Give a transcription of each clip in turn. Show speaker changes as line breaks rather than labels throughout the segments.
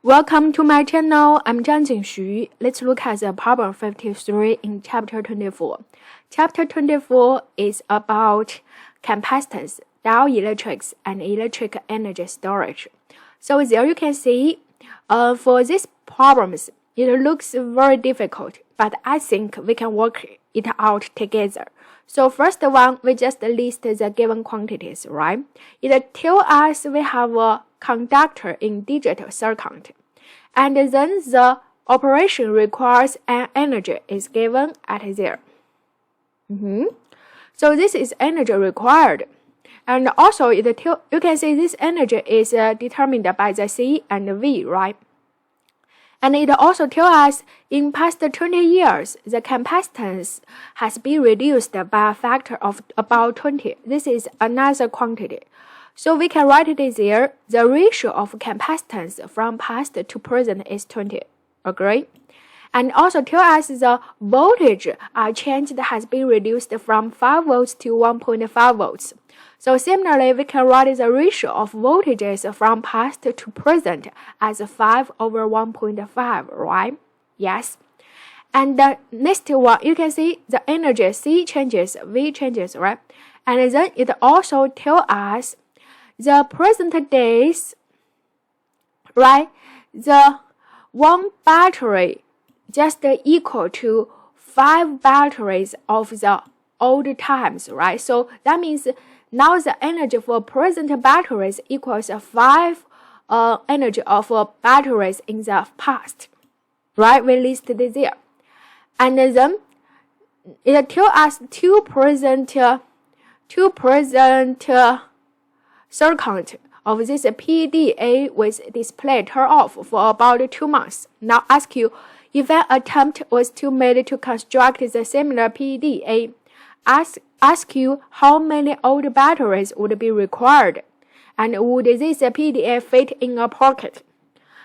Welcome to my channel. I'm Zhangjin Xu. Let's look at the problem 53 in chapter 24. Chapter 24 is about capacitance, dielectrics, and electric energy storage. So there you can see, for these problems, it looks very difficult, but I think we can work it out together. So first one, we just list the given quantities, right? It tells us we have a conductor in digital circuit, and then the operation requires an energy is given at there. So this is energy required, and also you can see this energy is determined by the C and V, right? And it also tells us in past 20 years, the capacitance has been reduced by a factor of about 20. This is another quantity. So we can write it there. The ratio of capacitance from past to present is 20. Agree? And also tell us the voltage change has been reduced from 5 volts to 1.5 volts. So similarly, we can write the ratio of voltages from past to present as 5 over 1.5, right? Yes. And the next one, you can see the energy C changes, V changes, right? And then it also tells us the present days, right? The one battery just equal to 5 batteries of the old times, right? So that means now the energy for present batteries equals 5 energy of batteries in the past, right? We listed it there. And then it tells us two present circuit of this PDA with display turn off for about 2 months. Now ask you, if an attempt was to made to construct the similar PDA, ask you how many old batteries would be required, and would this PDA fit in a pocket?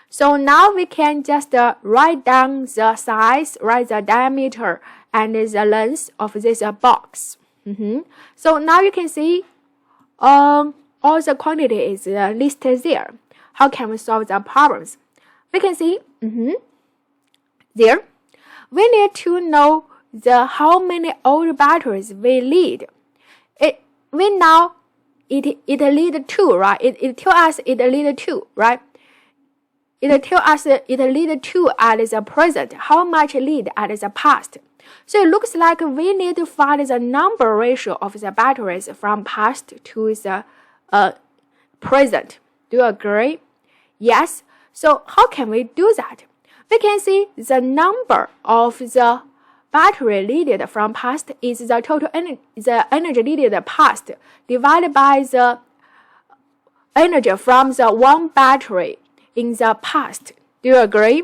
So now we can just write down the size, write the diameter, and the length of this box. So now you can see all the quantity is listed there. How can we solve the problems? We can see there. We need to know how many old batteries we need. We know it lead 2, right? It tells us it lead 2, right? It tells us it lead 2 at the present. How much lead at the past? So it looks like we need to find the number ratio of the batteries from past to the present. Do you agree? Yes. So how can we do that? We can see the number of the battery needed from past is the total energy needed past divided by the energy from the one battery in the past. Do you agree?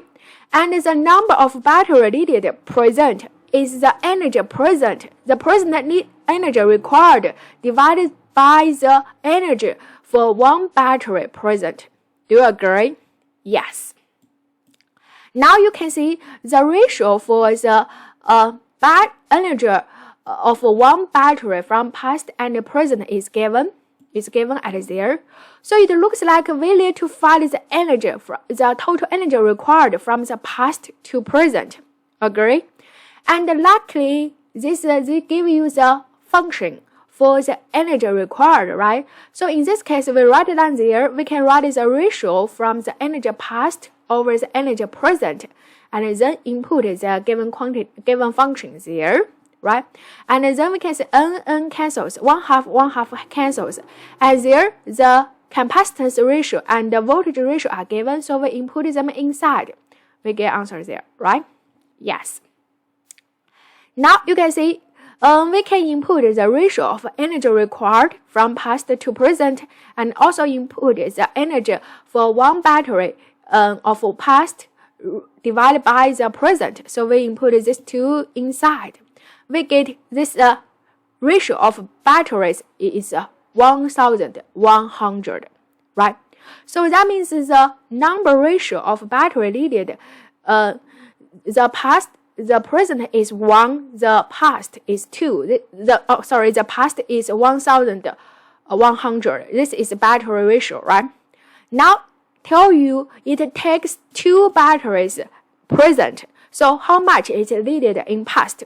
And the number of battery needed present is the energy present, the present energy required divided by the energy for one battery present. Do you agree? Yes. Now you can see the ratio for the energy of one battery from past and present is given at there. So it looks like we need to find the energy the total energy required from the past to present. Agree? And luckily, they give you the function for the energy required, right? So in this case, we write it down there. We can write the ratio from the energy past over the energy present, and then input the given functions there, right? And then we can say n cancels, one half cancels, and there the capacitance ratio and the voltage ratio are given, so we input them inside. We get answer there, right? Yes. Now you can see we can input the ratio of energy required from past to present, and also input the energy for one battery of past divided by the present. So we input these two inside. We get this ratio of batteries is 1,100, right? So that means the number ratio of battery needed, the present is 1, the past is 2. The past is 1,100. This is battery ratio, right? Now tell you it takes 2 batteries present. So how much is needed in past?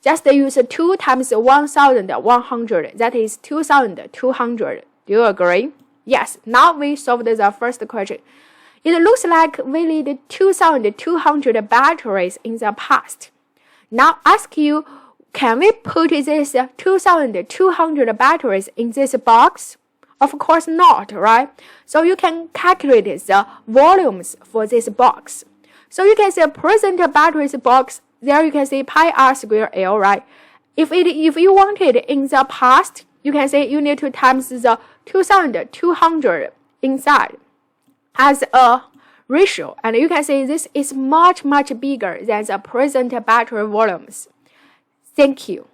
Just use 2 times 1,100. That is 2,200. Do you agree? Yes. Now we solved the first question. It looks like we need 2,200 batteries in the past. Now ask you, can we put these 2,200 batteries in this box? Of course not, right? So you can calculate the volumes for this box. So you can say present batteries box, there you can say pi r square L, right? If you want it in the past, you can say you need to times the 2,200 inside as a ratio, and you can say this is much bigger than the present battery volumes. Thank you.